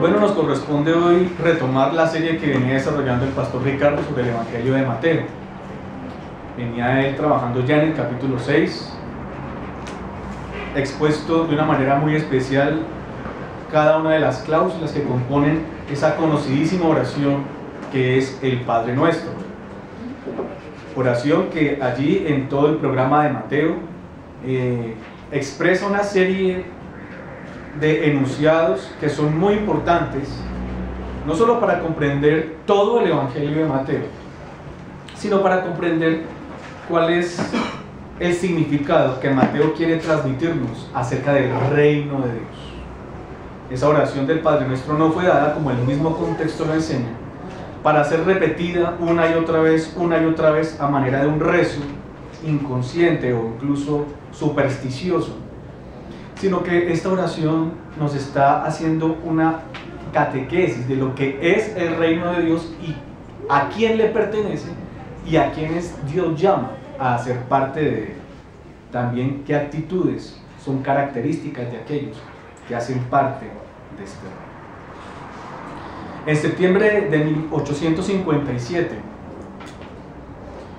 Bueno, nos corresponde hoy retomar la serie que venía desarrollando el pastor Ricardo sobre el Evangelio de Mateo. Venía él trabajando ya en el capítulo 6, expuesto de una manera muy especial cada una de las cláusulas que componen esa conocidísima oración que es el Padre Nuestro. Oración que allí en todo el programa de Mateo expresa una serie de enunciados que son muy importantes, no solo para comprender todo el Evangelio de Mateo, sino para comprender cuál es el significado que Mateo quiere transmitirnos acerca del reino de Dios. Esa oración del Padre Nuestro no fue dada, como el mismo contexto lo enseña, para ser repetida una y otra vez a manera de un rezo inconsciente o incluso supersticioso, sino que esta oración nos está haciendo una catequesis de lo que es el reino de Dios y a quién le pertenece y a quienes Dios llama a ser parte de él. También qué actitudes son características de aquellos que hacen parte de este reino. En septiembre de 1857,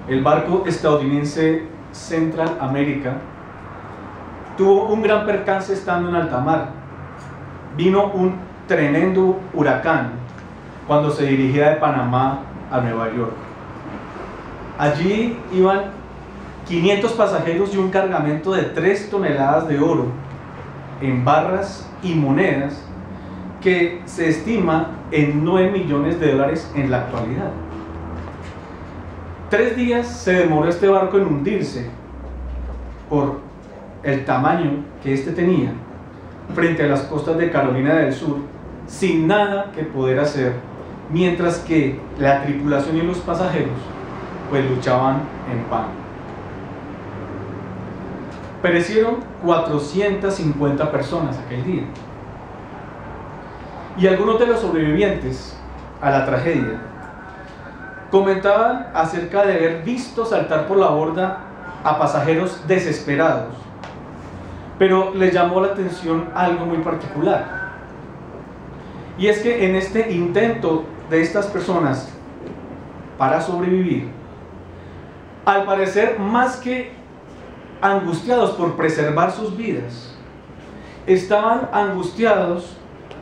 el barco estadounidense Central America tuvo un gran percance estando en alta mar. Vino un tremendo huracán cuando se dirigía de Panamá a Nueva York. Allí iban 500 pasajeros y un cargamento de 3 toneladas de oro en barras y monedas que se estima en $9 millones en la actualidad. 3 días se demoró este barco en hundirse por el tamaño que este tenía frente a las costas de Carolina del Sur, sin nada que poder hacer, mientras que la tripulación y los pasajeros pues luchaban en pan. Perecieron 450 personas aquel día, y algunos de los sobrevivientes a la tragedia comentaban acerca de haber visto saltar por la borda a pasajeros desesperados, pero les llamó la atención algo muy particular, y es que en este intento de estas personas para sobrevivir, al parecer, más que angustiados por preservar sus vidas, estaban angustiados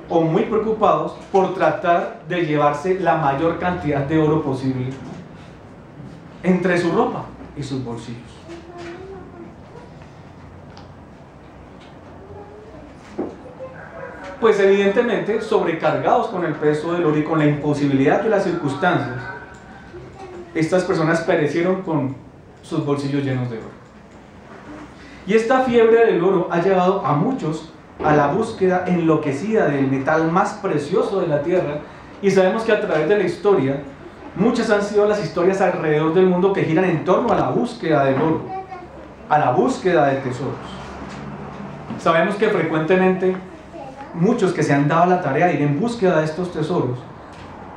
o muy preocupados por tratar de llevarse la mayor cantidad de oro posible entre su ropa y sus bolsillos. Pues evidentemente, sobrecargados con el peso del oro y con la imposibilidad de las circunstancias, estas personas perecieron con sus bolsillos llenos de oro. Y esta fiebre del oro ha llevado a muchos a la búsqueda enloquecida del metal más precioso de la tierra, y sabemos que a través de la historia, muchas han sido las historias alrededor del mundo que giran en torno a la búsqueda del oro, a la búsqueda de tesoros. Sabemos que frecuentemente muchos que se han dado la tarea de ir en búsqueda de estos tesoros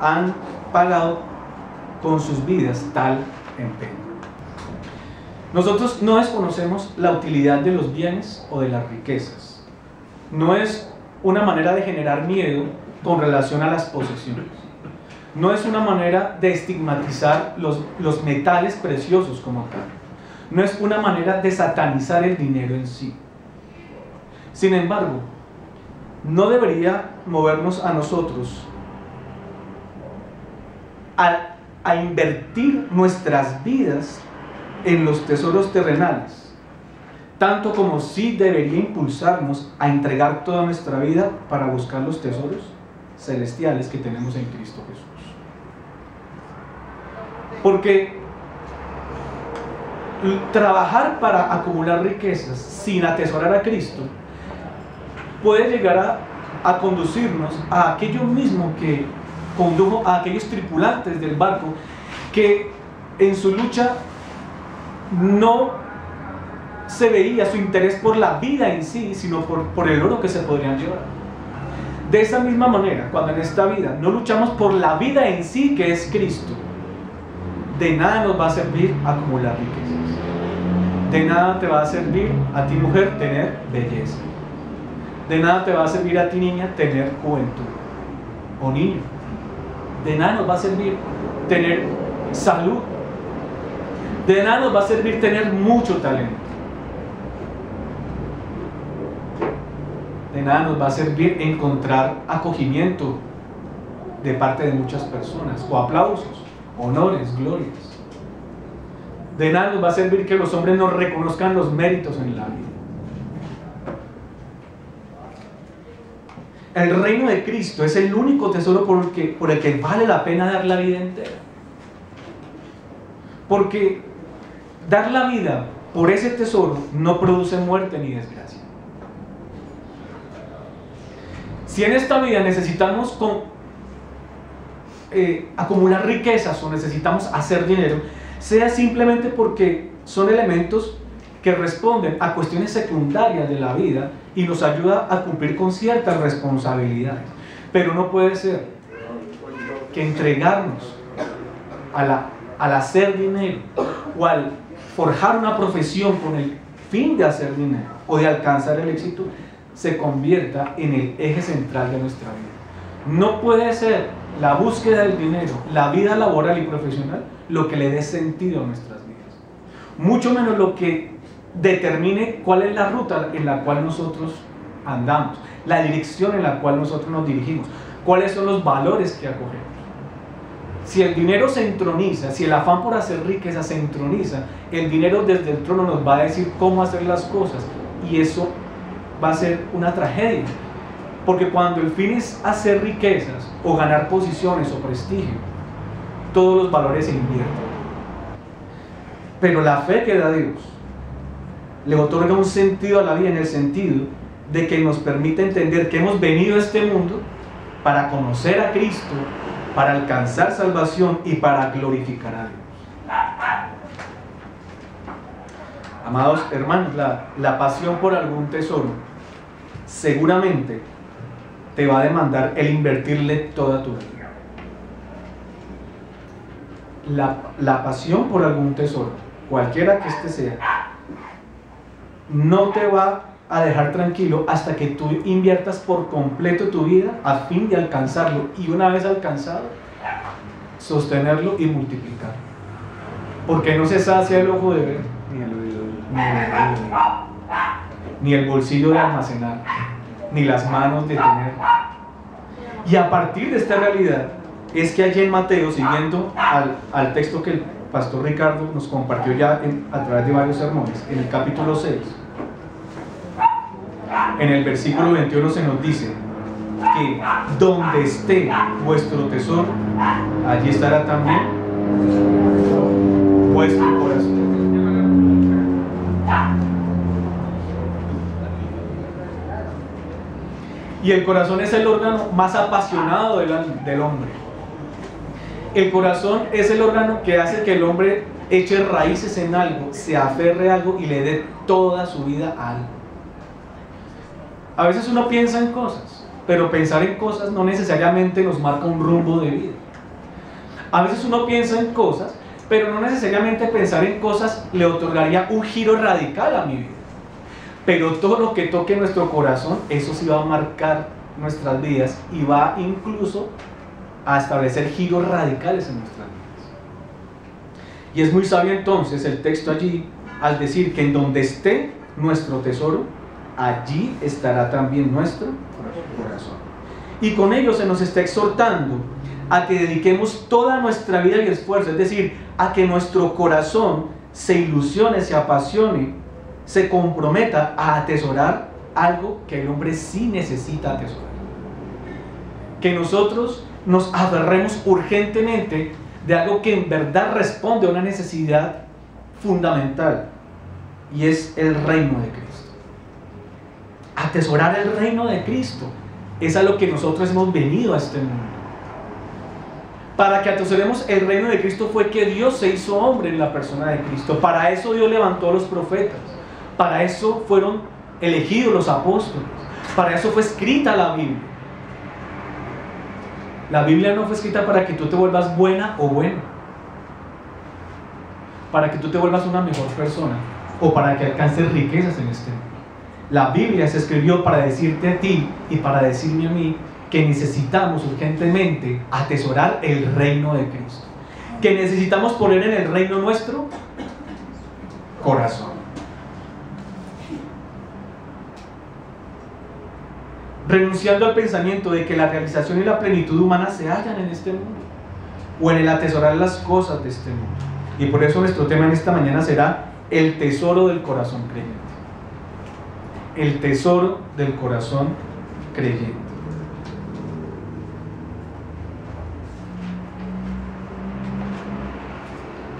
han pagado con sus vidas tal empeño. Nosotros no desconocemos la utilidad de los bienes o de las riquezas. No es una manera de generar miedo con relación a las posesiones. No es una manera de estigmatizar los metales preciosos como tal. No es una manera de satanizar el dinero en sí. Sin embargo, no debería movernos a nosotros a invertir nuestras vidas en los tesoros terrenales, tanto como sí debería impulsarnos a entregar toda nuestra vida para buscar los tesoros celestiales que tenemos en Cristo Jesús. Porque trabajar para acumular riquezas sin atesorar a Cristo puede llegar a conducirnos a aquello mismo que condujo a aquellos tripulantes del barco que en su lucha no se veía su interés por la vida en sí, sino por el oro que se podrían llevar. De esa misma manera, cuando en esta vida no luchamos por la vida en sí, que es Cristo, de nada nos va a servir acumular riquezas. De nada te va a servir a ti, mujer, tener belleza. De nada te va a servir a ti, niña, tener juventud. o niño. De nada nos va a servir tener salud. De nada nos va a servir tener mucho talento. De nada nos va a servir encontrar acogimiento de parte de muchas personas, o aplausos, honores, glorias. De nada nos va a servir que los hombres nos reconozcan los méritos en la vida. El reino de Cristo es el único tesoro por el que vale la pena dar la vida entera. Porque dar la vida por ese tesoro no produce muerte ni desgracia. Si en esta vida necesitamos acumular riquezas o necesitamos hacer dinero, sea simplemente porque son elementos que responden a cuestiones secundarias de la vida y nos ayuda a cumplir con ciertas responsabilidades. Pero no puede ser que entregarnos al hacer dinero o al forjar una profesión con el fin de hacer dinero o de alcanzar el éxito se convierta en el eje central de nuestra vida. No puede ser la búsqueda del dinero, la vida laboral y profesional, lo que le dé sentido a nuestras vidas. Mucho menos lo que determine cuál es la ruta en la cual nosotros andamos, la dirección en la cual nosotros nos dirigimos, cuáles son los valores que acogemos. Si el dinero se entroniza, si el afán por hacer riqueza se entroniza, el dinero desde el trono nos va a decir cómo hacer las cosas, y eso va a ser una tragedia, porque cuando el fin es hacer riquezas o ganar posiciones o prestigio, todos los valores se invierten. Pero la fe que da Dios le otorga un sentido a la vida, en el sentido de que nos permite entender que hemos venido a este mundo para conocer a Cristo, para alcanzar salvación y para glorificar a Dios. Amados hermanos, la pasión por algún tesoro seguramente te va a demandar el invertirle toda tu vida. La pasión por algún tesoro, cualquiera que este sea, no te va a dejar tranquilo hasta que tú inviertas por completo tu vida a fin de alcanzarlo, y una vez alcanzado, sostenerlo y multiplicarlo. Porque no se sacia el ojo de ver, ni el oído de oír, ni el bolsillo de almacenar, ni las manos de tener. Y a partir de esta realidad es que allí en Mateo, siguiendo al texto que el pastor Ricardo nos compartió ya a través de varios sermones, en el capítulo 6, en el versículo 21 se nos dice que donde esté vuestro tesoro, allí estará también vuestro corazón. Y el corazón es el órgano más apasionado del hombre. El corazón es el órgano que hace que el hombre eche raíces en algo, se aferre a algo y le dé toda su vida a algo. A veces uno piensa en cosas, pero pensar en cosas no necesariamente nos marca un rumbo de vida. A veces uno piensa en cosas, pero no necesariamente pensar en cosas le otorgaría un giro radical a mi vida. Pero todo lo que toque nuestro corazón, eso sí va a marcar nuestras vidas y va incluso a establecer giros radicales en nuestras vidas. Y es muy sabio entonces el texto allí al decir que en donde esté nuestro tesoro, allí estará también nuestro corazón. Y con ello se nos está exhortando a que dediquemos toda nuestra vida y esfuerzo, es decir, a que nuestro corazón se ilusione, se apasione, se comprometa a atesorar algo que el hombre sí necesita atesorar. Que nosotros nos aferremos urgentemente de algo que en verdad responde a una necesidad fundamental, y es el reino de Cristo. Atesorar el reino de Cristo es a lo que nosotros hemos venido a este mundo. Para que atesoremos el reino de Cristo fue que Dios se hizo hombre en la persona de Cristo. Para eso Dios levantó a los profetas. Para eso fueron elegidos los apóstoles. Para eso fue escrita la Biblia. La Biblia no fue escrita para que tú te vuelvas buena o bueno, para que tú te vuelvas una mejor persona o para que alcances riquezas en este mundo. La Biblia se escribió para decirte a ti y para decirme a mí que necesitamos urgentemente atesorar el reino de Cristo, que necesitamos poner en el reino nuestro corazón. Renunciando al pensamiento de que la realización y la plenitud humana se hallan en este mundo o en el atesorar las cosas de este mundo. Y por eso nuestro tema en esta mañana será el tesoro del corazón creyente. El tesoro del corazón creyente.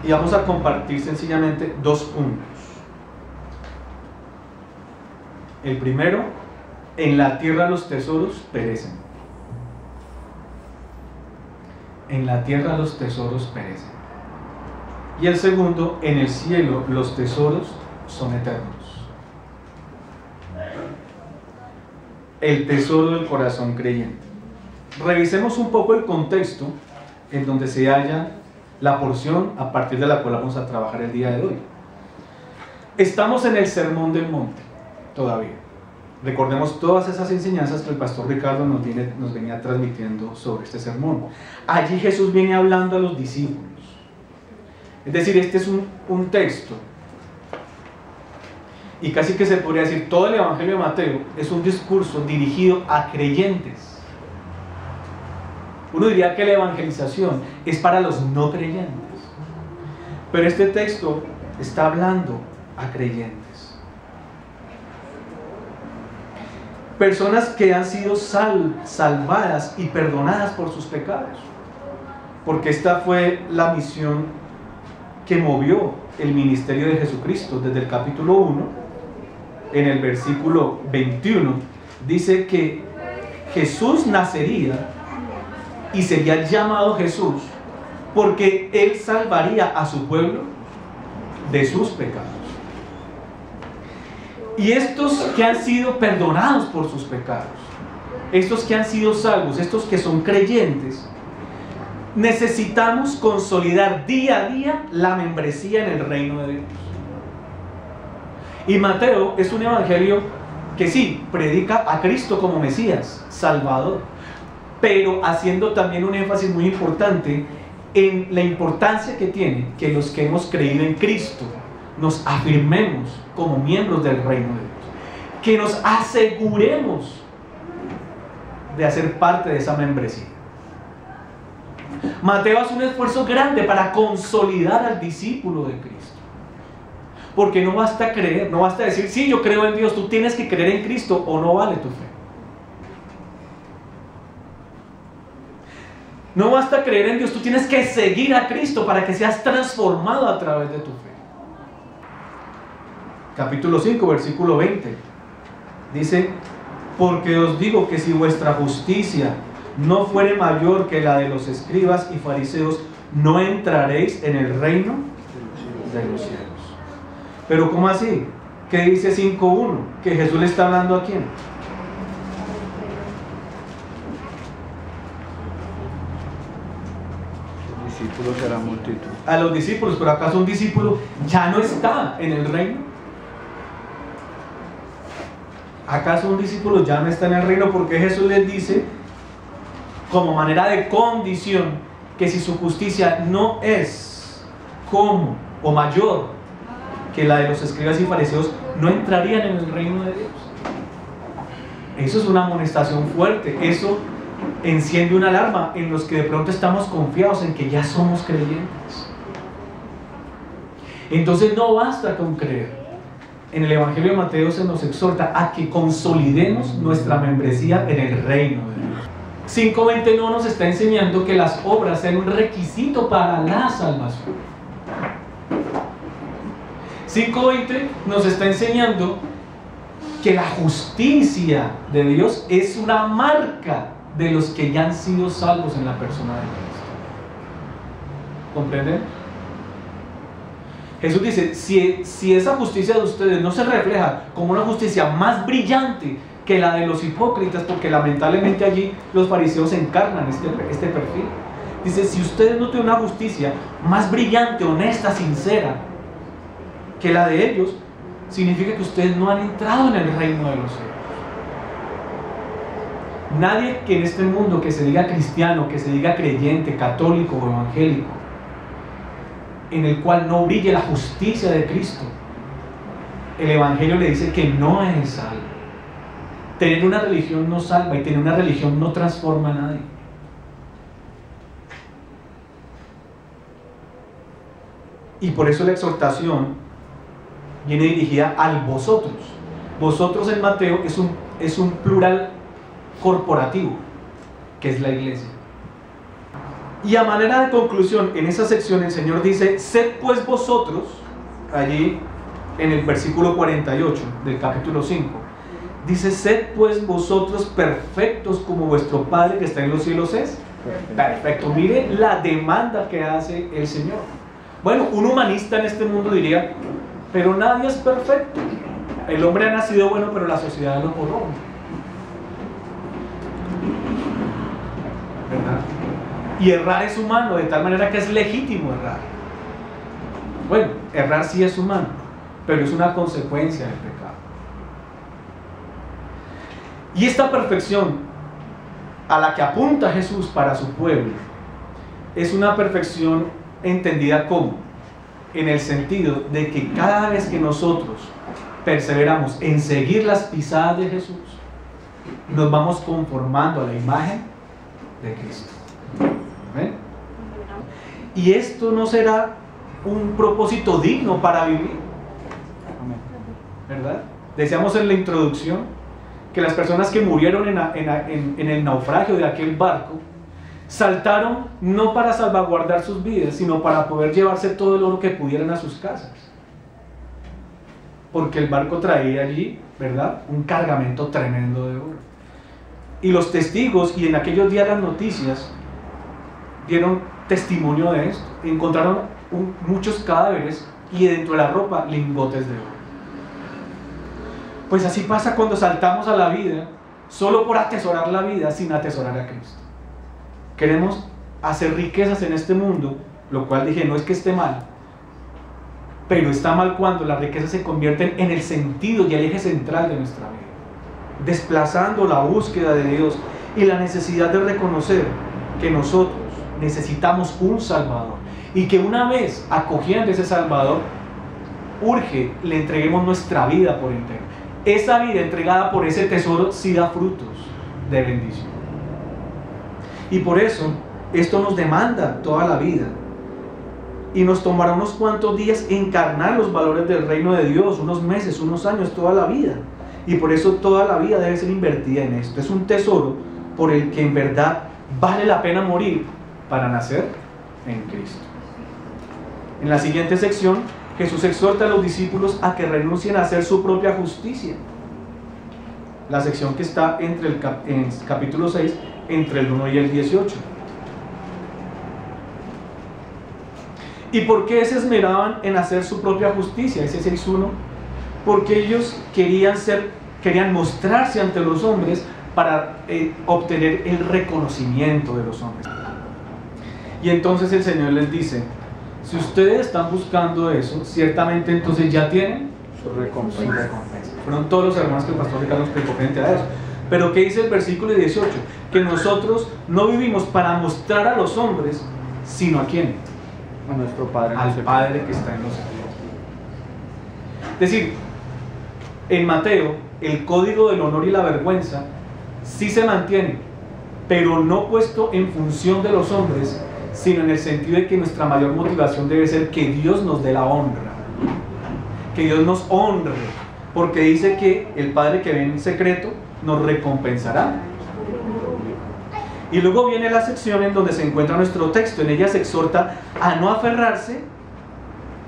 Y vamos a compartir sencillamente dos puntos. El primero: en la tierra los tesoros perecen. En la tierra los tesoros perecen. Y el segundo: en el cielo los tesoros son eternos. El tesoro del corazón creyente. Revisemos un poco el contexto en donde se halla la porción a partir de la cual vamos a trabajar el día de hoy. Estamos en el Sermón del Monte todavía. Recordemos todas esas enseñanzas que el pastor Ricardo nos venía transmitiendo sobre este sermón. Allí Jesús viene hablando a los discípulos. Es decir, este es un texto, y casi que se podría decir todo el Evangelio de Mateo es un discurso dirigido a creyentes. Uno diría que la evangelización es para los no creyentes, pero este texto está hablando a creyentes. Personas que han sido salvadas y perdonadas por sus pecados, porque esta fue la misión que movió el ministerio de Jesucristo. Desde el capítulo 1, en el versículo 21, dice que Jesús nacería y sería llamado Jesús porque Él salvaría a su pueblo de sus pecados. Y estos que han sido perdonados por sus pecados, estos que han sido salvos, estos que son creyentes, necesitamos consolidar día a día la membresía en el reino de Dios. Y Mateo es un evangelio que sí, predica a Cristo como Mesías, Salvador, pero haciendo también un énfasis muy importante en la importancia que tiene que los que hemos creído en Cristo nos afirmemos como miembros del reino de Dios, que nos aseguremos de hacer parte de esa membresía. Mateo hace un esfuerzo grande para consolidar al discípulo de Cristo, porque no basta creer, no basta decir sí, yo creo en Dios. Tú tienes que creer en Cristo o no vale tu fe. No basta creer en Dios, tú tienes que seguir a Cristo para que seas transformado a través de tu fe. Capítulo 5, versículo 20 dice: porque os digo que si vuestra justicia no fuere mayor que la de los escribas y fariseos, no entraréis en el reino de los cielos. Pero ¿cómo así? ¿Qué dice 5.1? Que Jesús le está hablando ¿a quién? Los discípulos de la multitud. A los discípulos. ¿Pero acaso un discípulo ya no está en el reino? ¿Acaso un discípulo ya no está en el reino? Porque Jesús les dice, como manera de condición, que si su justicia no es como o mayor que la de los escribas y fariseos, no entrarían en el reino de Dios. Eso es una amonestación fuerte. Eso enciende una alarma en los que de pronto estamos confiados en que ya somos creyentes. Entonces no basta con creer. En el Evangelio de Mateo se nos exhorta a que consolidemos nuestra membresía en el reino de Dios. 5.20 no nos está enseñando que las obras sean un requisito para la salvación. 5.20 nos está enseñando que la justicia de Dios es una marca de los que ya han sido salvos en la persona de Cristo. ¿Comprenden? Jesús dice, si esa justicia de ustedes no se refleja como una justicia más brillante que la de los hipócritas, porque lamentablemente allí los fariseos encarnan este perfil. Dice, si ustedes no tienen una justicia más brillante, honesta, sincera que la de ellos, significa que ustedes no han entrado en el reino de los cielos. Nadie que en este mundo que se diga cristiano, que se diga creyente, católico o evangélico, en el cual no brille la justicia de Cristo, el Evangelio le dice que no es salvo. Tener una religión no salva y tener una religión no transforma a nadie. Y por eso la exhortación viene dirigida al vosotros. Vosotros en Mateo es un plural corporativo, que es la iglesia. Y a manera de conclusión, en esa sección el Señor dice: sed pues vosotros, allí en el versículo 48 del capítulo 5, dice: sed pues vosotros perfectos como vuestro Padre que está en los cielos es perfecto. Mire la demanda que hace el Señor. Bueno, un humanista en este mundo diría: pero nadie es perfecto. El hombre ha nacido bueno, pero la sociedad lo corrompe, ¿verdad? Y errar es humano, de tal manera que es legítimo errar. Bueno, errar sí es humano, pero es una consecuencia del pecado. Y esta perfección a la que apunta Jesús para su pueblo es una perfección entendida como, en el sentido de que cada vez que nosotros perseveramos en seguir las pisadas de Jesús, nos vamos conformando a la imagen de Cristo. ¿Ven? Y esto no será un propósito digno para vivir, ¿verdad? Decíamos en la introducción que las personas que murieron en el naufragio de aquel barco saltaron no para salvaguardar sus vidas, sino para poder llevarse todo el oro que pudieran a sus casas, porque el barco traía allí, ¿verdad?, un cargamento tremendo de oro. Y los testigos, y en aquellos días las noticias dieron testimonio de esto. Encontraron muchos cadáveres y dentro de la ropa lingotes de oro. Pues así pasa cuando saltamos a la vida solo por atesorar la vida sin atesorar a Cristo. Queremos hacer riquezas en este mundo, lo cual dije, no es que esté mal, pero está mal cuando las riquezas se convierten en el sentido y el eje central de nuestra vida, desplazando la búsqueda de Dios y la necesidad de reconocer que nosotros necesitamos un Salvador, y que una vez acogiendo ese Salvador, urge le entreguemos nuestra vida por entero. Esa vida entregada por ese tesoro sí da frutos de bendición. Y por eso esto nos demanda toda la vida, y nos tomará unos cuantos días encarnar los valores del reino de Dios, unos meses, unos años, toda la vida. Y por eso toda la vida debe ser invertida en esto. Es un tesoro por el que en verdad vale la pena morir para nacer en Cristo. En la siguiente sección, Jesús exhorta a los discípulos a que renuncien a hacer su propia justicia. La sección que está en capítulo 6, entre el 1 y el 18. ¿Y por qué se esmeraban en hacer su propia justicia? Ese 6.1. Porque ellos querían mostrarse ante los hombres para obtener el reconocimiento de los hombres. Y entonces el Señor les dice: si ustedes están buscando eso, ciertamente entonces ya tienen su recompensa. Fueron todos los hermanos que el pastor Ricardo explicó frente a eso. Pero ¿qué dice el versículo 18? Que nosotros no vivimos para mostrar a los hombres, sino ¿a quién? A nuestro Padre. Al Padre que está en los cielos. Es decir, en Mateo, el código del honor y la vergüenza sí se mantiene, pero no puesto en función de los hombres, sino en el sentido de que nuestra mayor motivación debe ser que Dios nos dé la honra, que Dios nos honre, porque dice que el Padre que ve en secreto nos recompensará. Y luego viene la sección en donde se encuentra nuestro texto. En ella se exhorta a no aferrarse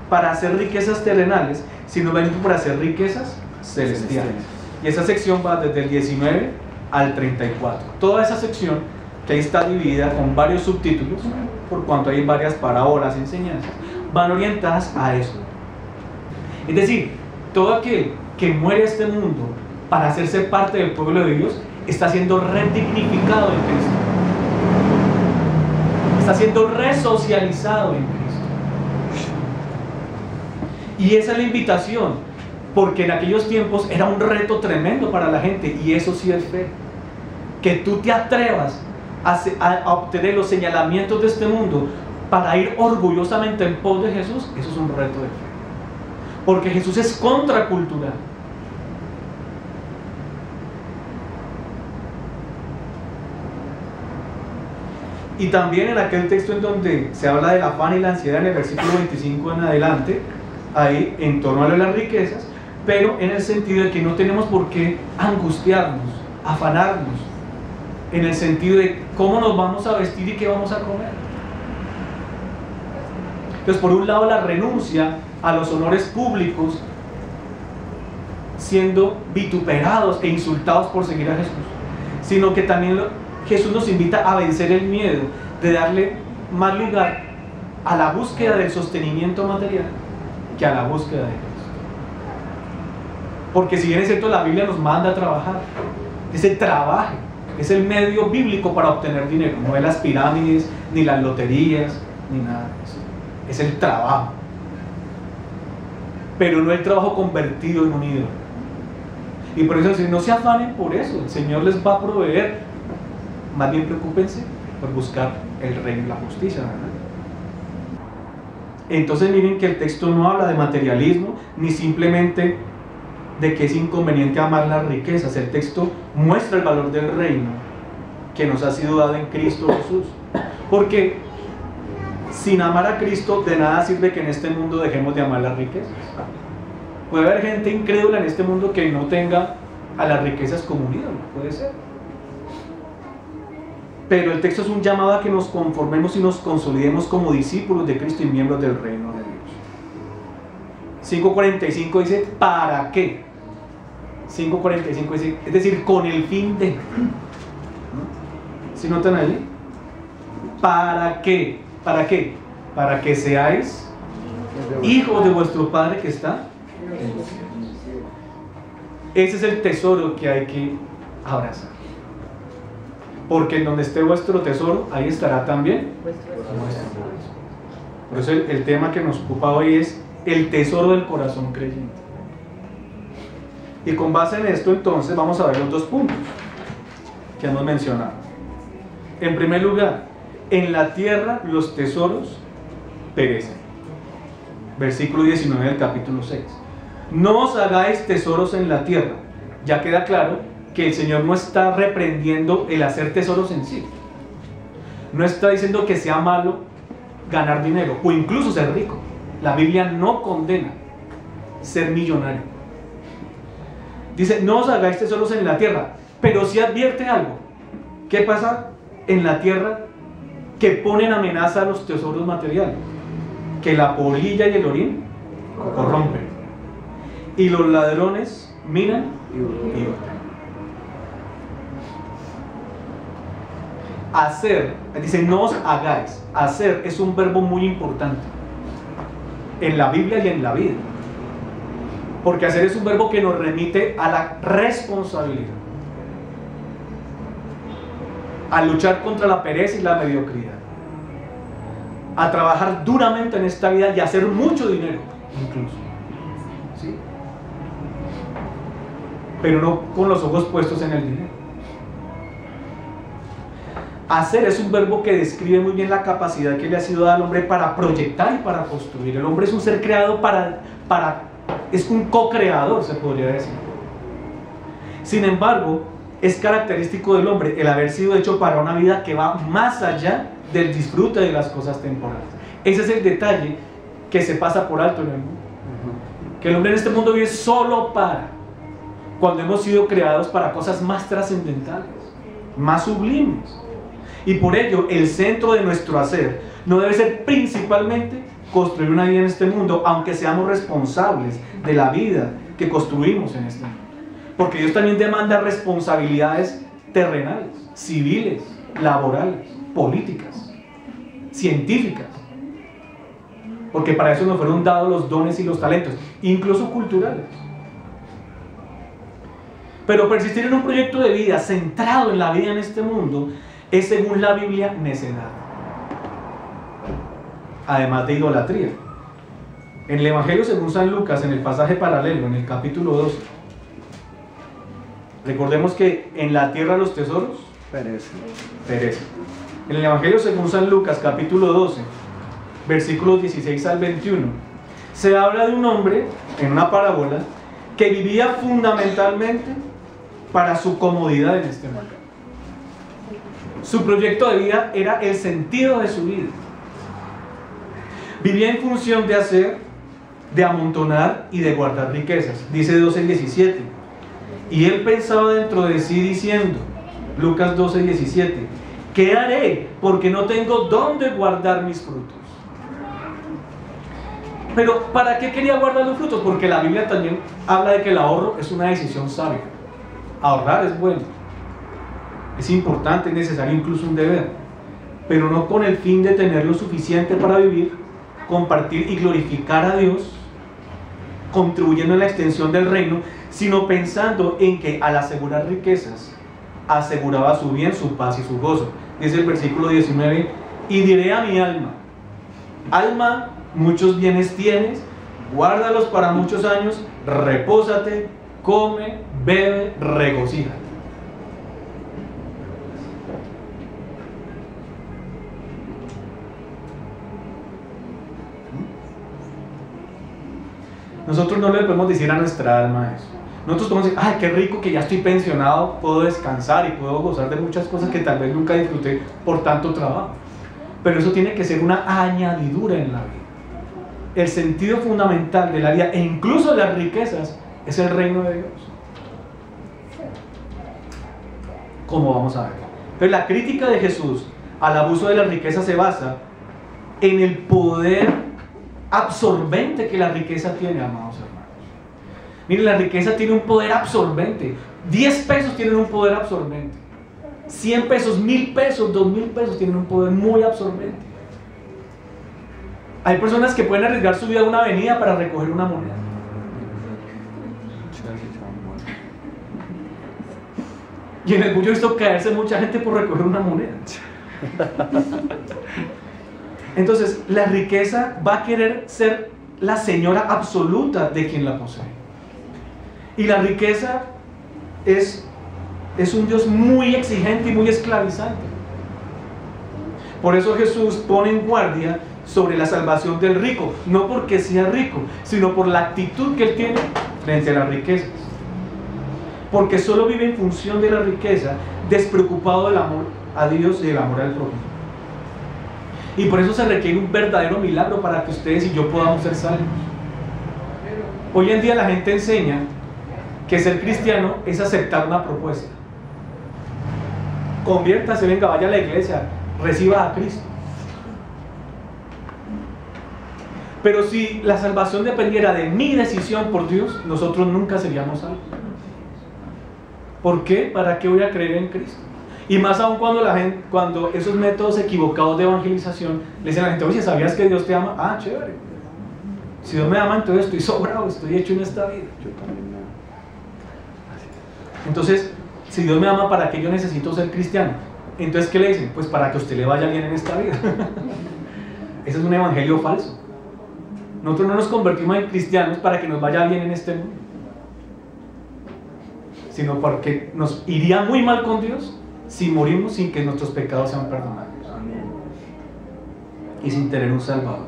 para hacer riquezas terrenales, sino venir para hacer riquezas celestiales. Y esa sección va desde el 19 al 34. Toda esa sección, que ahí está dividida con varios subtítulos, por cuanto hay varias parábolas, enseñanzas, van orientadas a eso. Es decir, todo aquel que muere a este mundo para hacerse parte del pueblo de Dios está siendo redignificado en Cristo, está siendo resocializado en Cristo. Y esa es la invitación, porque en aquellos tiempos era un reto tremendo para la gente, y eso sí es fe. que tú te atrevas a obtener los señalamientos de este mundo para ir orgullosamente en pos de Jesús, eso es un reto de fe. Porque Jesús es contracultural. Y también en aquel texto en donde se habla del afán y la ansiedad, en el versículo 25 en adelante, ahí en torno a las riquezas, pero en el sentido de que no tenemos por qué angustiarnos, afanarnos, en el sentido de cómo nos vamos a vestir y qué vamos a comer. Entonces, por un lado, la renuncia a los honores públicos, siendo vituperados e insultados por seguir a Jesús, sino que también Jesús nos invita a vencer el miedo, de darle más lugar a la búsqueda del sostenimiento material que a la búsqueda de Cristo. Porque si bien es cierto, la Biblia nos manda a trabajar, ese trabajo es el medio bíblico para obtener dinero, no es las pirámides, ni las loterías, ni nada de eso. Es el trabajo, pero no el trabajo convertido en un ídolo. Y por eso no se afanen por eso, el Señor les va a proveer. Más bien preocúpense por buscar el reino y la justicia, ¿verdad? Entonces miren que el texto no habla de materialismo, ni simplemente de que es inconveniente amar las riquezas. El texto muestra el valor del reino que nos ha sido dado en Cristo Jesús. Porque sin amar a Cristo, de nada sirve que en este mundo dejemos de amar las riquezas. Puede haber gente incrédula en este mundo que no tenga a las riquezas como un ídolo, puede ser. Pero el texto es un llamado a que nos conformemos y nos consolidemos como discípulos de Cristo y miembros del reino de Dios. 5:45 dice, ¿para qué? 5:45 dice, es decir, con el fin de. ¿Sí notan allí? ¿Para qué? ¿Para qué? Para que seáis hijos de vuestro Padre que está en los cielos. Ese es el tesoro que hay que abrazar. Porque en donde esté vuestro tesoro, ahí estará también vuestro corazón. Por eso el tema que nos ocupa hoy es el tesoro del corazón creyente. Y con base en esto, entonces, vamos a ver los dos puntos que hemos mencionado. En primer lugar, en la tierra los tesoros perecen. Versículo 19 del capítulo 6. No os hagáis tesoros en la tierra. Ya queda claro que el Señor no está reprendiendo el hacer tesoros en sí. No está diciendo que sea malo ganar dinero o incluso ser rico. La Biblia no condena ser millonario. Dice, no os hagáis tesoros en la tierra, pero sí advierte algo. ¿Qué pasa en la tierra que pone en amenaza a los tesoros materiales? Que la polilla y el orín corrompen, y los ladrones minan y hurtan. Hacer, dice, no os hagáis. Hacer es un verbo muy importante en la Biblia y en la vida, porque hacer es un verbo que nos remite a la responsabilidad, a luchar contra la pereza y la mediocridad, a trabajar duramente en esta vida y a hacer mucho dinero incluso, ¿sí? Pero no con los ojos puestos en el dinero. Hacer es un verbo que describe muy bien la capacidad que le ha sido dada al hombre para proyectar y para construir. El hombre es un ser creado es un co-creador, se podría decir. Sin embargo, es característico del hombre el haber sido hecho para una vida que va más allá del disfrute de las cosas temporales. Ese es el detalle que se pasa por alto en el mundo. Que el hombre en este mundo vive solo cuando hemos sido creados para cosas más trascendentales, más sublimes. Y por ello, el centro de nuestro hacer no debe ser principalmente construir una vida en este mundo, aunque seamos responsables de la vida que construimos en este mundo. Porque Dios también demanda responsabilidades terrenales, civiles, laborales, políticas, científicas. Porque para eso nos fueron dados los dones y los talentos, incluso culturales. Pero persistir en un proyecto de vida centrado en la vida en este mundo es, según la Biblia, necedad, además de idolatría. En el Evangelio según San Lucas, en el pasaje paralelo, en el capítulo 12, recordemos que en la tierra los tesoros Perece. En el Evangelio según San Lucas, capítulo 12, versículos 16 al 21, se habla de un hombre, en una parábola, que vivía fundamentalmente para su comodidad en este mundo. Su proyecto de vida era el sentido de su vida. Vivía en función de hacer, de amontonar y de guardar riquezas. Dice 12:17. Y él pensaba dentro de sí diciendo, Lucas 12:17, ¿qué haré? Porque no tengo dónde guardar mis frutos. Pero ¿para qué quería guardar los frutos? Porque la Biblia también habla de que el ahorro es una decisión sabia. Ahorrar es bueno, es importante, es necesario, incluso un deber, pero no con el fin de tener lo suficiente para vivir, compartir y glorificar a Dios, contribuyendo en la extensión del reino, sino pensando en que al asegurar riquezas aseguraba su bien, su paz y su gozo. Dice el versículo 19, y diré a mi alma, alma, muchos bienes tienes, guárdalos para muchos años, repósate, come, bebe, regocíjate. Nosotros no le podemos decir a nuestra alma eso. Nosotros podemos decir, ay, qué rico que ya estoy pensionado, puedo descansar y puedo gozar de muchas cosas que tal vez nunca disfruté por tanto trabajo. Pero eso tiene que ser una añadidura en la vida. El sentido fundamental de la vida, e incluso de las riquezas, es el reino de Dios. Como vamos a ver. Entonces, la crítica de Jesús al abuso de la riqueza se basa en el poder absorbente que la riqueza tiene, amados hermanos. Miren, la riqueza tiene un poder absorbente. 10 pesos tienen un poder absorbente. 100 pesos, 1000 pesos, 2000 pesos tienen un poder muy absorbente. Hay personas que pueden arriesgar su vida a una avenida para recoger una moneda. Y en el bulla he visto caerse mucha gente por recoger una moneda. Entonces, la riqueza va a querer ser la señora absoluta de quien la posee. Y la riqueza es un Dios muy exigente y muy esclavizante. Por eso Jesús pone en guardia sobre la salvación del rico, no porque sea rico, sino por la actitud que él tiene frente a las riquezas. Porque solo vive en función de la riqueza, despreocupado del amor a Dios y del amor al prójimo. Y por eso se requiere un verdadero milagro para que ustedes y yo podamos ser salvos. Hoy en día la gente enseña que ser cristiano es aceptar una propuesta. Conviértase, venga, vaya a la iglesia, reciba a Cristo. Pero si la salvación dependiera de mi decisión por Dios, nosotros nunca seríamos salvos. ¿Por qué? ¿Para qué voy a creer en Cristo? Y más aún cuando esos métodos equivocados de evangelización le dicen a la gente, oye, ¿sabías que Dios te ama? Ah, chévere. Si Dios me ama, entonces estoy sobrado, estoy hecho en esta vida. Yo también me amo. Entonces, si Dios me ama, ¿para qué yo necesito ser cristiano? Entonces, ¿qué le dicen? Pues para que a usted le vaya bien en esta vida. Ese es un evangelio falso. Nosotros no nos convertimos en cristianos para que nos vaya bien en este mundo, sino porque nos iría muy mal con Dios si morimos sin que nuestros pecados sean perdonados y sin tener un Salvador.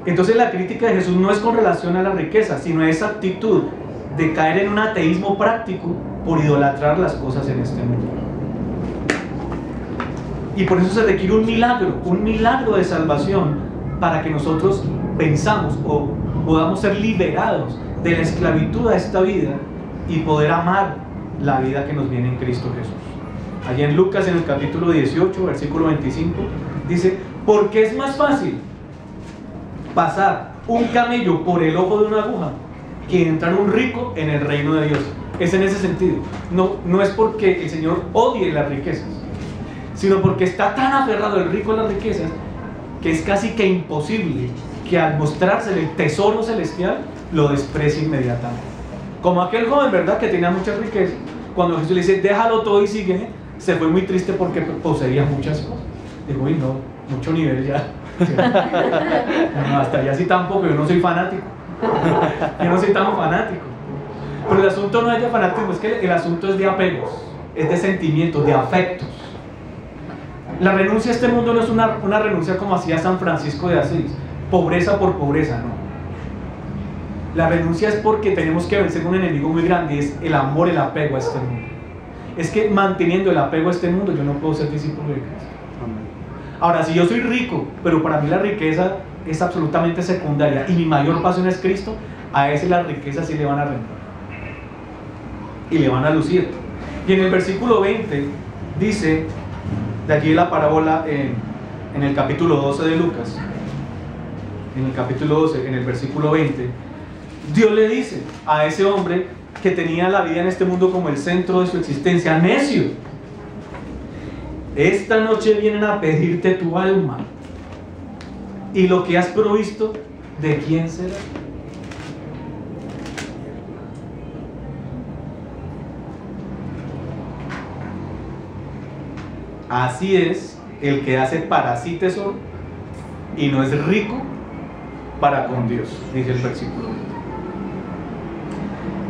Entonces la crítica de Jesús no es con relación a la riqueza, sino a esa actitud de caer en un ateísmo práctico por idolatrar las cosas en este mundo. Y por eso se requiere un milagro de salvación para que nosotros pensamos o podamos ser liberados de la esclavitud a esta vida y poder amar la vida que nos viene en Cristo Jesús. Allí en Lucas, en el capítulo 18, versículo 25, dice, porque es más fácil pasar un camello por el ojo de una aguja que entrar un rico en el reino de Dios. Es en ese sentido. No es porque el Señor odie las riquezas, sino porque está tan aferrado el rico a las riquezas que es casi que imposible que al mostrársele el tesoro celestial lo desprecie inmediatamente. Como aquel joven, ¿verdad?, que tenía muchas riquezas, cuando Jesús le dice déjalo todo y sígueme, se fue muy triste porque poseía muchas cosas. Dijo, uy, no, mucho nivel ya. No, hasta allá sí tampoco, yo no soy fanático. Yo no soy tan fanático. Pero el asunto no es de fanatismo, es que el asunto es de apegos, es de sentimientos, de afectos. La renuncia a este mundo no es una renuncia como hacía San Francisco de Asís, pobreza por pobreza, no. La renuncia es porque tenemos que vencer un enemigo muy grande, es el amor, el apego a este mundo. Es que manteniendo el apego a este mundo yo no puedo ser discípulo de Cristo. Ahora, si yo soy rico, pero para mí la riqueza es absolutamente secundaria y mi mayor pasión es Cristo, a ese las riquezas sí le van a rendir y le van a lucir. Y en el versículo 20 dice, de aquí la parábola en el capítulo 12 de Lucas, en el capítulo 12, en el versículo 20, Dios le dice a ese hombre que tenía la vida en este mundo como el centro de su existencia: necio, esta noche vienen a pedirte tu alma, y lo que has provisto, ¿de quién será? Así es el que hace para sí tesoro y no es rico para con Dios, dice el versículo 20.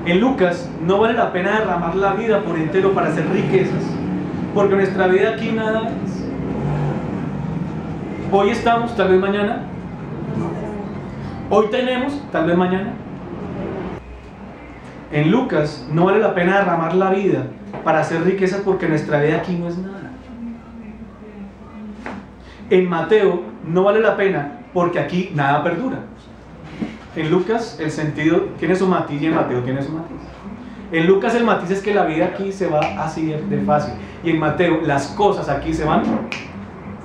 En Lucas, no vale la pena derramar la vida por entero para hacer riquezas, porque nuestra vida aquí nada es. Hoy estamos, tal vez mañana. Hoy tenemos, tal vez mañana. En Lucas, no vale la pena derramar la vida para hacer riquezas, porque nuestra vida aquí no es nada. En Mateo, no vale la pena porque aquí nada perdura. En Lucas el sentido tiene su matiz y en Mateo tiene su matiz. En Lucas el matiz es que la vida aquí se va así de fácil, y en Mateo las cosas aquí se van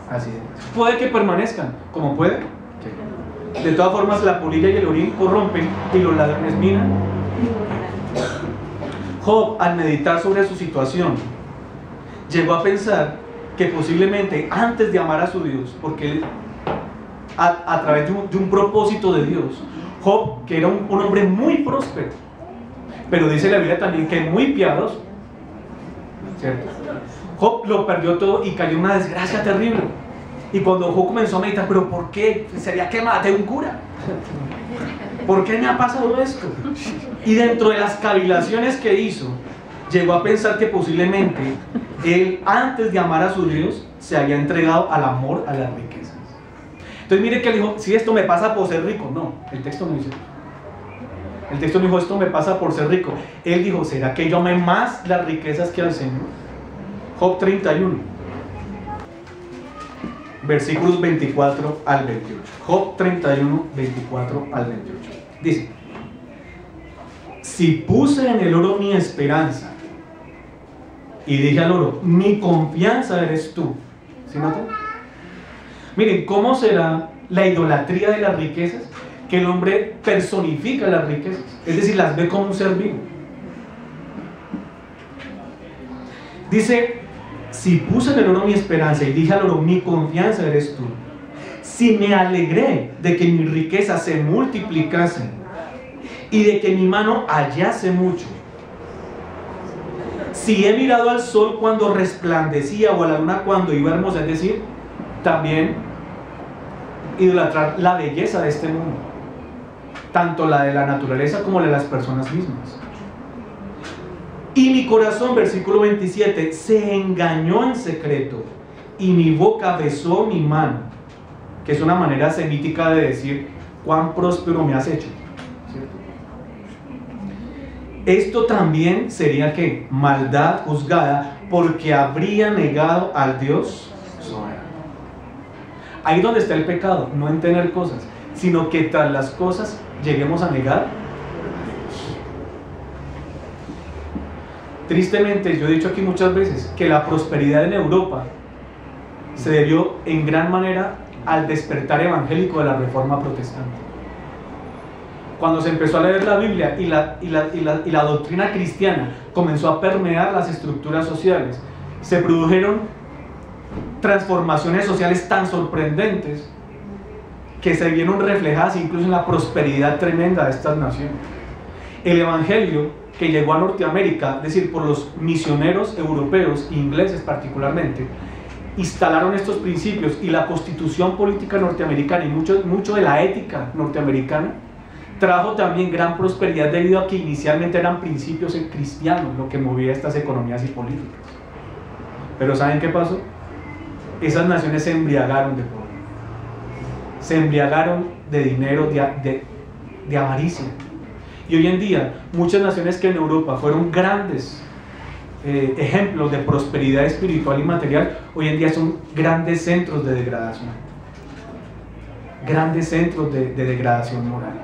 así de fácil. Puede que permanezcan, como puede. De todas formas, la polilla y el orín corrompen y los ladrones minan. Job, al meditar sobre su situación, llegó a pensar que posiblemente antes de amar a su Dios, porque él, a través de un propósito de Dios, Job, que era un hombre muy próspero, pero dice la Biblia también que muy piadoso, ¿cierto? Job lo perdió todo y cayó en una desgracia terrible. Y cuando Job comenzó a meditar, ¿pero por qué? ¿Sería que maté a un cura? ¿Por qué me ha pasado esto? Y dentro de las cavilaciones que hizo, llegó a pensar que posiblemente él, antes de amar a su Dios, se había entregado al amor a las riquezas. Entonces mire que él dijo: si esto me pasa por ser rico. No, el texto no dice eso. El texto no dijo: esto me pasa por ser rico. Él dijo: ¿será que yo amé más las riquezas que al Señor? Job 31, versículos 24 al 28. Job 31, 24 al 28. Dice: si puse en el oro mi esperanza y dije al oro, mi confianza eres tú. ¿Sí notan? Miren, ¿cómo será la idolatría de las riquezas? Que el hombre personifica las riquezas, es decir, las ve como un ser vivo. Dice: si puse en el oro mi esperanza y dije al oro, mi confianza eres tú. Si me alegré de que mis riquezas se multiplicasen y de que mi mano hallase mucho. Si he mirado al sol cuando resplandecía o a la luna cuando iba hermosa, es decir, también idolatrar la belleza de este mundo, tanto la de la naturaleza como la de las personas mismas. Y mi corazón, versículo 27, se engañó en secreto y mi boca besó mi mano, que es una manera semítica de decir cuán próspero me has hecho, ¿cierto? Esto también sería ¿qué? Maldad juzgada, porque habría negado al Dios soberano. Ahí donde está el pecado, no en tener cosas, sino que tras las cosas lleguemos a negar. Tristemente, yo he dicho aquí muchas veces que la prosperidad en Europa se debió en gran manera al despertar evangélico de la Reforma Protestante. Cuando se empezó a leer la Biblia y la doctrina cristiana comenzó a permear las estructuras sociales, se produjeron transformaciones sociales tan sorprendentes que se vieron reflejadas incluso en la prosperidad tremenda de estas naciones. El evangelio que llegó a Norteamérica, es decir, por los misioneros europeos, ingleses particularmente, instalaron estos principios, y la constitución política norteamericana y mucho de la ética norteamericana trajo también gran prosperidad debido a que inicialmente eran principios cristianos lo que movía estas economías y políticas. Pero ¿saben qué pasó? Esas naciones se embriagaron de poder, se embriagaron de dinero, de avaricia. Y hoy en día muchas naciones que en Europa fueron grandes ejemplos de prosperidad espiritual y material, hoy en día son grandes centros de degradación, grandes centros de degradación moral,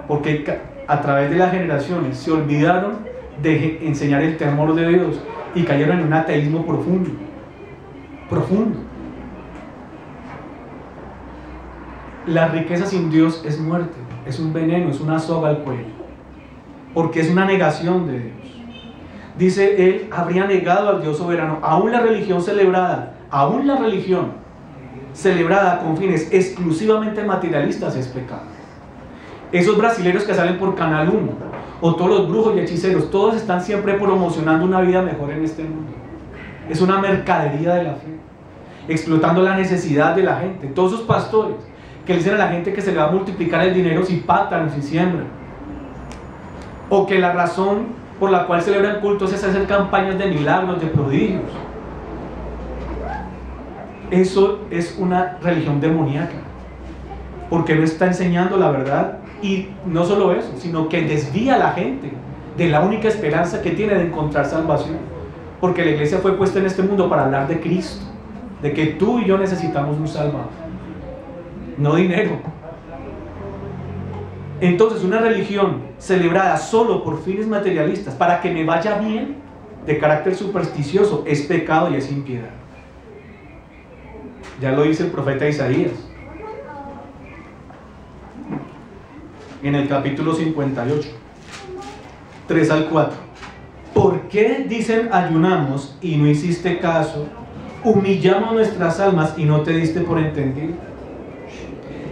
porque a través de las generaciones se olvidaron de enseñar el temor de Dios y cayeron en un ateísmo profundo. La riqueza sin Dios es muerte, es un veneno, es una soga al cuello, porque es una negación de Dios. Dice él, habría negado al Dios soberano. Aún la religión celebrada con fines exclusivamente materialistas es pecado. Esos brasileños que salen por Canal 1, o todos los brujos y hechiceros, todos están siempre promocionando una vida mejor en este mundo. Es una mercadería de la fe, explotando la necesidad de la gente. Todos esos pastores que le dicen a la gente que se le va a multiplicar el dinero si pactan o si siembran, o que la razón por la cual celebran cultos es hacer campañas de milagros, de prodigios. Eso es una religión demoníaca, porque no está enseñando la verdad. Y no solo eso, sino que desvía a la gente de la única esperanza que tiene de encontrar salvación, porque la iglesia fue puesta en este mundo para hablar de Cristo, de que tú y yo necesitamos un salvador, no dinero. Entonces, una religión celebrada solo por fines materialistas, para que me vaya bien, de carácter supersticioso, es pecado y es impiedad. Ya lo dice el profeta Isaías en el capítulo 58, 3 al 4. ¿Por qué dicen ayunamos y no hiciste caso? Humillamos nuestras almas y no te diste por entendido.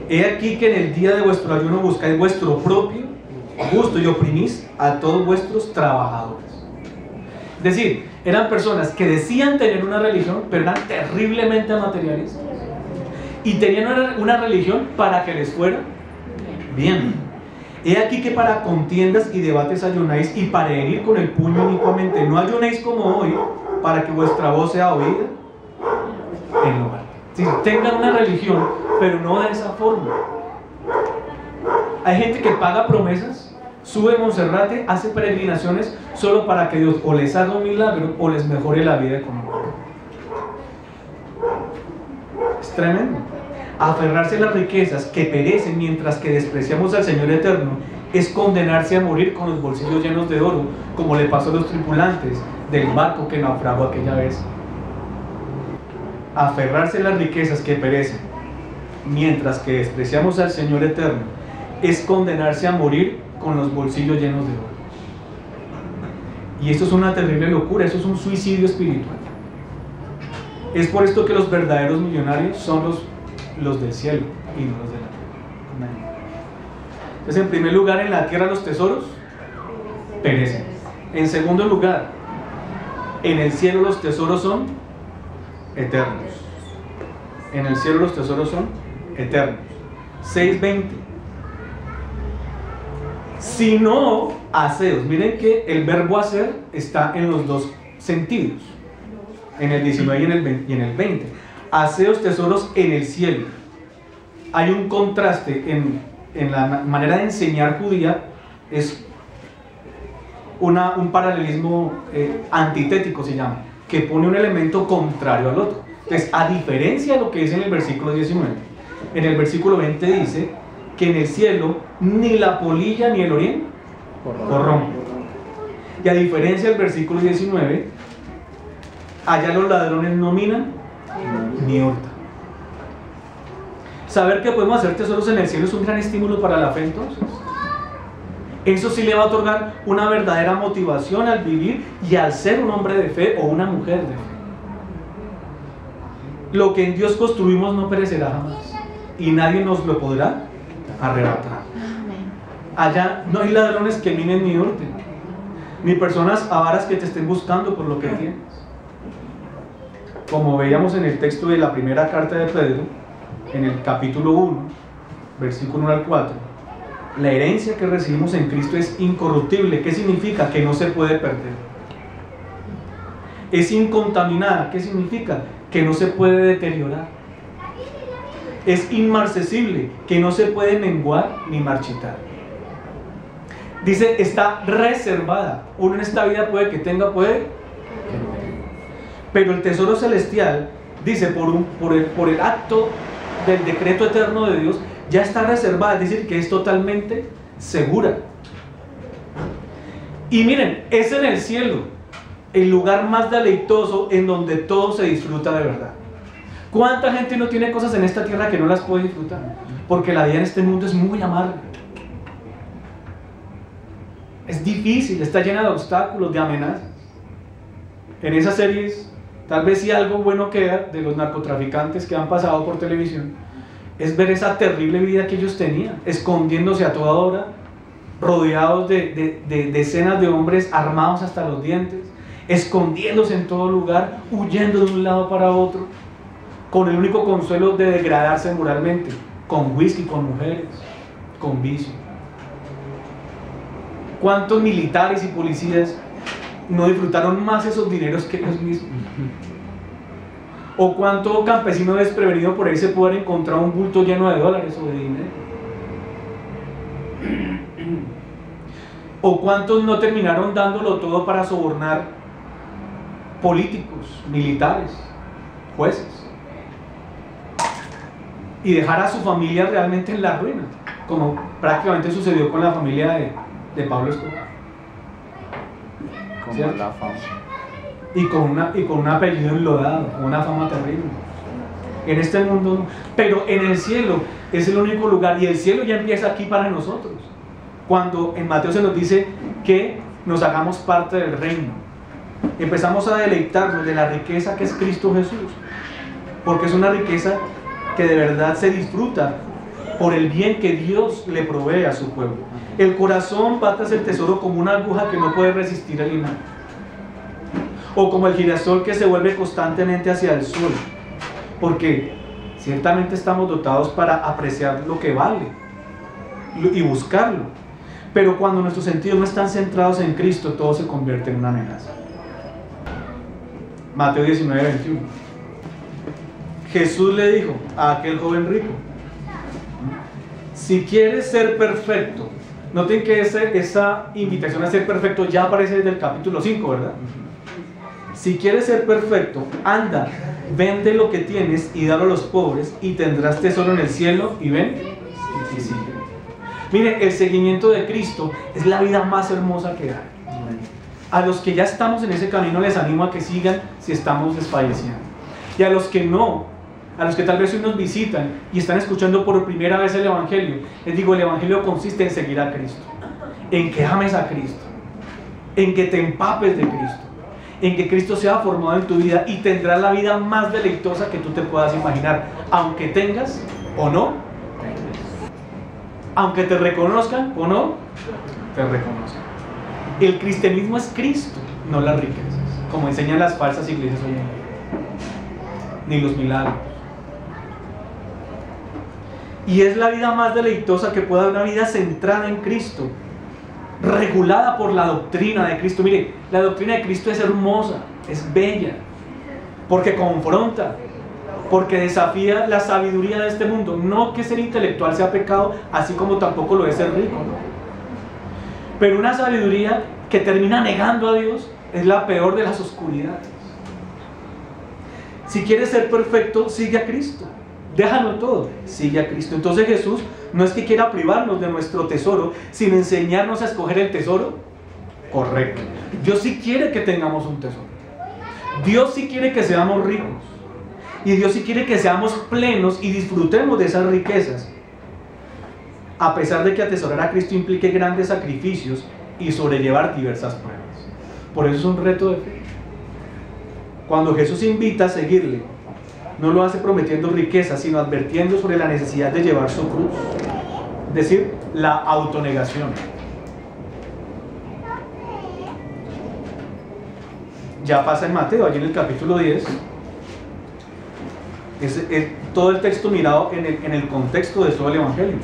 He aquí que en el día de vuestro ayuno buscáis vuestro propio gusto y oprimís a todos vuestros trabajadores. Es decir, eran personas que decían tener una religión, pero eran terriblemente materialistas. Y tenían una religión para que les fuera bien. He aquí que para contiendas y debates ayunáis, y para herir con el puño inicuamente. No ayunéis como hoy, para que vuestra voz sea oída en lo alto. Si tengan una religión, pero no de esa forma. Hay gente que paga promesas, sube a Monserrate, hace peregrinaciones solo para que Dios o les haga un milagro o les mejore la vida económica. Es tremendo. Aferrarse a las riquezas que perecen mientras que despreciamos al Señor eterno es condenarse a morir con los bolsillos llenos de oro, como le pasó a los tripulantes del barco que naufragó aquella vez. Aferrarse a las riquezas que perecen mientras que despreciamos al Señor eterno es condenarse a morir con los bolsillos llenos de oro. Y esto es una terrible locura, eso es un suicidio espiritual. Es por esto que los verdaderos millonarios son los del cielo y no los de la tierra. Entonces, en primer lugar, en la tierra los tesoros perecen. En segundo lugar, en el cielo los tesoros son eternos. En el cielo los tesoros son eternos. 6:20. Si no haceos, miren que el verbo hacer está en los dos sentidos, en el 19 y en el 20. Haceos tesoros en el cielo. Hay un contraste en la manera de enseñar judía, es un paralelismo antitético se llama, que pone un elemento contrario al otro. Entonces, a diferencia de lo que dice en el versículo 19, en el versículo 20 dice que en el cielo ni la polilla ni el orín corrompen. Y a diferencia del versículo 19, allá los ladrones no minan ni hurtan. Saber que podemos hacer tesoros en el cielo es un gran estímulo para la fe, entonces. Eso sí le va a otorgar una verdadera motivación al vivir y al ser un hombre de fe o una mujer de fe. Lo que en Dios construimos no perecerá jamás y nadie nos lo podrá arrebatar. Allá no hay ladrones que minen ni hurten, ni personas avaras que te estén buscando por lo que tienes. Como veíamos en el texto de la primera carta de Pedro, en el capítulo 1, versículo 1 al 4, La herencia que recibimos en Cristo es incorruptible. ¿Qué significa? Que no se puede perder. Es incontaminada. ¿Qué significa? Que no se puede deteriorar. Es inmarcesible, que no se puede menguar ni marchitar. Dice, está reservada. Uno en esta vida puede que tenga, puede, pero el tesoro celestial, dice, por el acto del decreto eterno de Dios, ya está reservada, es decir, que es totalmente segura. Y miren, es en el cielo, el lugar más deleitoso en donde todo se disfruta de verdad. ¿Cuánta gente no tiene cosas en esta tierra que no las puede disfrutar? Porque la vida en este mundo es muy amarga. Es difícil, está llena de obstáculos, de amenazas. En esas series, tal vez si algo bueno queda de los narcotraficantes que han pasado por televisión, es ver esa terrible vida que ellos tenían, escondiéndose a toda hora, rodeados de decenas de hombres armados hasta los dientes, escondiéndose en todo lugar, huyendo de un lado para otro, con el único consuelo de degradarse moralmente, con whisky, con mujeres, con vicio. ¿Cuántos militares y policías no disfrutaron más esos dineros que ellos mismos? ¿O cuánto campesino desprevenido por ahí se puede encontrar un bulto lleno de dólares o de dinero? ¿O cuántos no terminaron dándolo todo para sobornar políticos, militares, jueces? Y dejar a su familia realmente en la ruina, como prácticamente sucedió con la familia de Pablo Escobar. Como ¿Cierto? la fama. Y con un apellido enlodado, con una fama terrible. En este mundo no. Pero en el cielo es el único lugar, y el cielo ya empieza aquí para nosotros. Cuando en Mateo se nos dice que nos hagamos parte del reino, empezamos a deleitarnos de la riqueza que es Cristo Jesús, porque es una riqueza que de verdad se disfruta por el bien que Dios le provee a su pueblo. El corazón va tras el tesoro como una aguja que no puede resistir el imán, o como el girasol que se vuelve constantemente hacia el sol, porque ciertamente estamos dotados para apreciar lo que vale y buscarlo, pero cuando nuestros sentidos no están centrados en Cristo, todo se convierte en una amenaza. Mateo 19:21. Jesús le dijo a aquel joven rico: si quieres ser perfecto, noten que esa invitación a ser perfecto ya aparece desde el capítulo 5, ¿verdad? Si quieres ser perfecto, anda, vende lo que tienes y dalo a los pobres, y tendrás tesoro en el cielo, y ven y sigue. Mire, el seguimiento de Cristo es la vida más hermosa que hay. A los que ya estamos en ese camino les animo a que sigan si estamos desfalleciendo. Y a los que no, a los que tal vez hoy nos visitan y están escuchando por primera vez el Evangelio, les digo, el Evangelio consiste en seguir a Cristo, en que ames a Cristo, en que te empapes de Cristo, en que Cristo sea formado en tu vida, y tendrás la vida más deleitosa que tú te puedas imaginar, aunque tengas o no, aunque te reconozcan o no te reconozcan. El cristianismo es Cristo, no las riquezas, como enseñan las falsas iglesias hoy en día, ni los milagros. Y es la vida más deleitosa que pueda haber, una vida centrada en Cristo, regulada por la doctrina de Cristo. Mire, la doctrina de Cristo es hermosa, es bella, porque confronta, porque desafía la sabiduría de este mundo. No que ser intelectual sea pecado, así como tampoco lo es ser rico, ¿no? Pero una sabiduría que termina negando a Dios es la peor de las oscuridades. Si quieres ser perfecto, sigue a Cristo. Déjalo todo, sigue a Cristo. Entonces Jesús no es que quiera privarnos de nuestro tesoro, sino enseñarnos a escoger el tesoro correcto. Dios sí quiere que tengamos un tesoro. Dios sí quiere que seamos ricos. Y Dios sí quiere que seamos plenos y disfrutemos de esas riquezas, a pesar de que atesorar a Cristo implique grandes sacrificios y sobrellevar diversas pruebas. Por eso es un reto de fe. Cuando Jesús invita a seguirle, no lo hace prometiendo riquezas, sino advirtiendo sobre la necesidad de llevar su cruz, es decir, la autonegación. Ya pasa en Mateo, allí en el capítulo 10, es todo el texto mirado en el contexto de todo el Evangelio,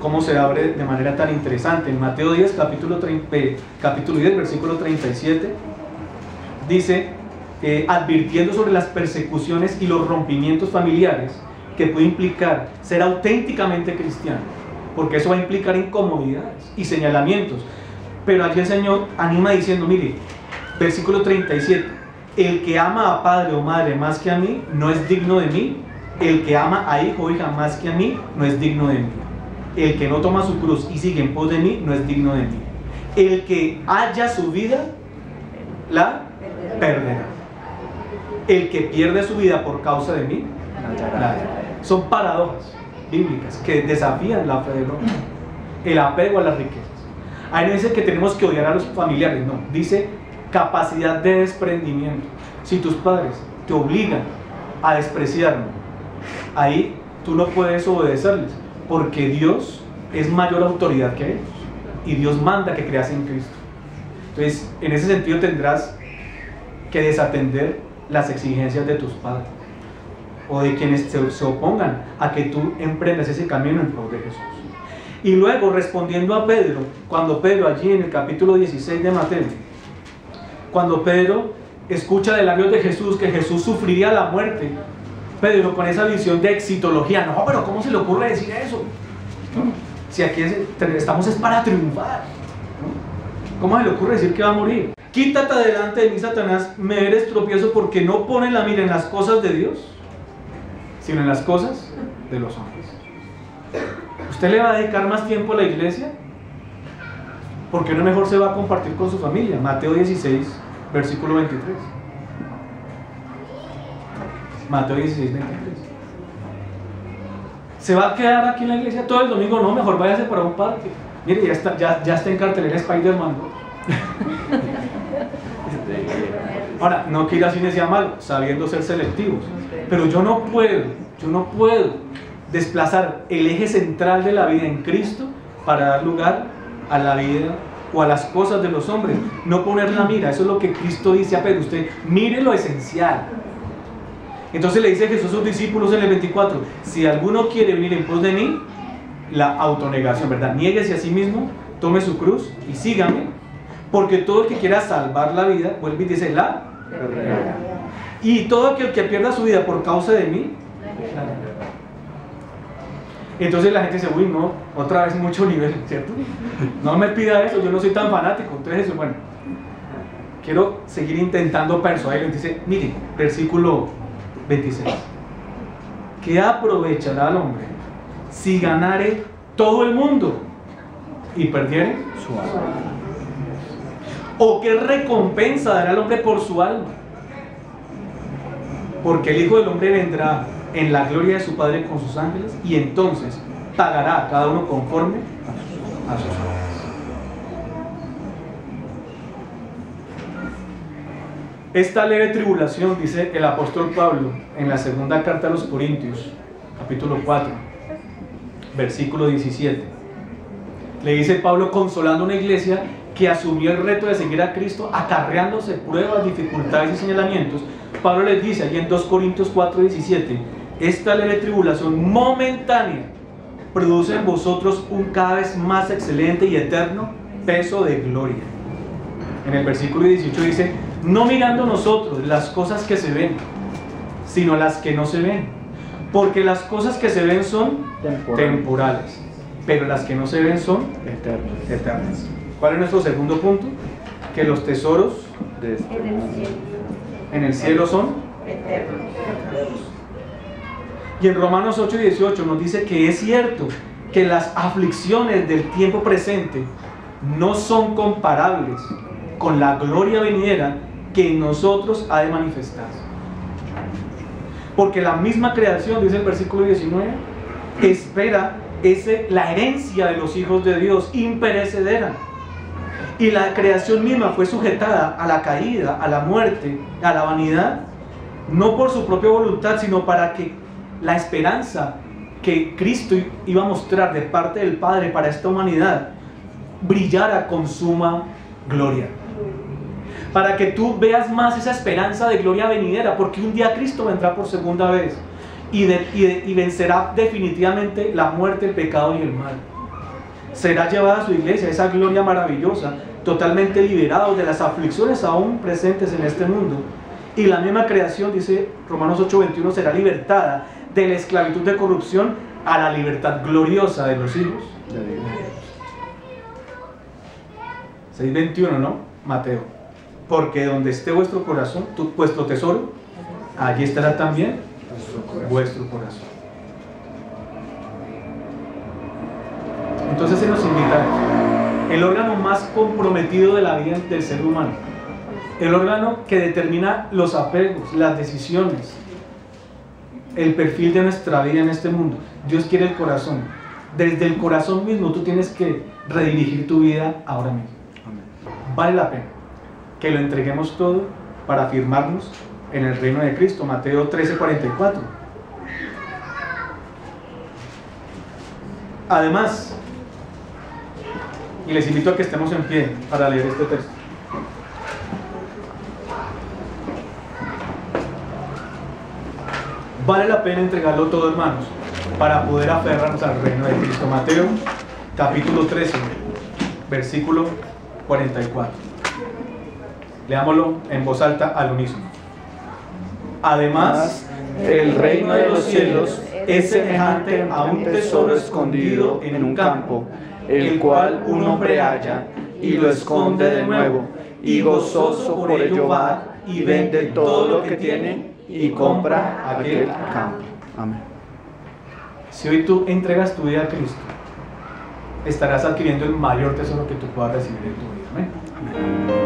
cómo se abre de manera tan interesante. En Mateo 10, capítulo 10, versículo 37, dice, advirtiendo sobre las persecuciones y los rompimientos familiares que puede implicar ser auténticamente cristiano, porque eso va a implicar incomodidades y señalamientos. Pero allí el Señor anima diciendo, mire, versículo 37, el que ama a padre o madre más que a mí, no es digno de mí. El que ama a hijo o hija más que a mí, no es digno de mí. El que no toma su cruz y sigue en pos de mí, no es digno de mí. El que halla su vida, la perderá. El que pierde su vida por causa de mí, la hallará. Son paradojas bíblicas que desafían la fe del hombre. El apego a las riquezas. Ahí no dice que tenemos que odiar a los familiares, no. Dice capacidad de desprendimiento. Si tus padres te obligan a despreciarme, ahí tú no puedes obedecerles, porque Dios es mayor autoridad que ellos y Dios manda que creas en Cristo. Entonces, en ese sentido tendrás que desatender las exigencias de tus padres o de quienes se opongan a que tú emprendas ese camino en pro de Jesús. Y luego, respondiendo a Pedro, cuando Pedro allí en el capítulo 16 de Mateo, cuando Pedro escucha de labios de Jesús que Jesús sufriría la muerte, Pedro con esa visión de exitología, no, pero ¿cómo se le ocurre decir eso? ¿No? Si aquí estamos es para triunfar, ¿no? ¿Cómo se le ocurre decir que va a morir? Quítate delante de mí, Satanás, me eres tropiezo, porque no pones la mira en las cosas de Dios, sino en las cosas de los hombres. ¿Usted le va a dedicar más tiempo a la iglesia? ¿Por qué no mejor se va a compartir con su familia? Mateo 16, versículo 23. Mateo 16, 23. ¿Se va a quedar aquí en la iglesia todo el domingo? No, mejor váyase para un parque. Mire, ya está en cartelera Spider-Man, ¿no? Ahora, no que ir al cine sea malo, sabiendo ser selectivos. Pero yo no puedo desplazar el eje central de la vida en Cristo para dar lugar a la vida o a las cosas de los hombres. No poner la mira, eso es lo que Cristo dice a Pedro. Usted mire lo esencial. Entonces le dice Jesús a sus discípulos en el 24, si alguno quiere venir en pos de mí, la autonegación, ¿verdad? Niéguese a sí mismo, tome su cruz y sígame, porque todo el que quiera salvar la vida, vuelve y dice, la perderá. Y todo aquel que pierda su vida por causa de mí, la perderá. Entonces la gente dice, uy, no, otra vez mucho nivel, ¿cierto? No me pida eso, yo no soy tan fanático. Entonces eso, bueno, quiero seguir intentando persuadirlo. Dice, miren, versículo 26. ¿Qué aprovechará al hombre si ganare todo el mundo y perdiere su alma? ¿O qué recompensa dará al hombre por su alma? Porque el Hijo del Hombre vendrá en la gloria de su Padre con sus ángeles, y entonces pagará a cada uno conforme a sus obras. Esta leve tribulación, dice el apóstol Pablo en la segunda carta a los Corintios, capítulo 4, versículo 17. Le dice Pablo consolando a una iglesia que asumió el reto de seguir a Cristo, acarreándose pruebas, dificultades y señalamientos. Pablo les dice allí en 2 Corintios 4, 17, esta leve tribulación momentánea produce en vosotros un cada vez más excelente y eterno peso de gloria. En el versículo 18 dice, no mirando nosotros las cosas que se ven, sino las que no se ven, porque las cosas que se ven son temporales, pero las que no se ven son eternas. ¿Cuál es nuestro segundo punto? Que los tesoros en el cielo son eternos. Y en Romanos 8:18 nos dice que es cierto que las aflicciones del tiempo presente no son comparables con la gloria venidera que en nosotros ha de manifestarse. Porque la misma creación, dice el versículo 19, espera la herencia de los hijos de Dios, imperecedera. Y la creación misma fue sujetada a la caída, a la muerte, a la vanidad, no por su propia voluntad, sino para que la esperanza que Cristo iba a mostrar de parte del Padre para esta humanidad brillara con suma gloria. Para que tú veas más esa esperanza de gloria venidera, porque un día Cristo vendrá por segunda vez y vencerá definitivamente la muerte, el pecado y el mal. será llevada a su iglesia, esa gloria maravillosa, totalmente liberados de las aflicciones aún presentes en este mundo. Y la misma creación, dice Romanos 8:21, será libertada de la esclavitud de corrupción a la libertad gloriosa de los hijos. 6:21, ¿no? Mateo. Porque donde esté vuestro corazón, vuestro tesoro, allí estará también vuestro corazón. Entonces se nos invita el órgano más comprometido de la vida del ser humano, el órgano que determina los apegos, las decisiones, el perfil de nuestra vida en este mundo. Dios quiere el corazón. Desde el corazón mismo tú tienes que redirigir tu vida ahora mismo. Vale la pena que lo entreguemos todo para afirmarnos en el reino de Cristo. Mateo 13:44. Además, y les invito a que estemos en pie para leer este texto. Vale la pena entregarlo todo, hermanos, para poder aferrarnos al reino de Cristo. Mateo capítulo 13, versículo 44. Leámoslo en voz alta al unísono. Además, el reino de los cielos es semejante a un tesoro escondido en un campo, el cual un hombre halla y lo esconde de nuevo, y gozoso por ello va y vende todo lo que tiene y compra aquel campo. Amén. Si hoy tú entregas tu vida a Cristo, estarás adquiriendo el mayor tesoro que tú puedas recibir en tu vida. Amén.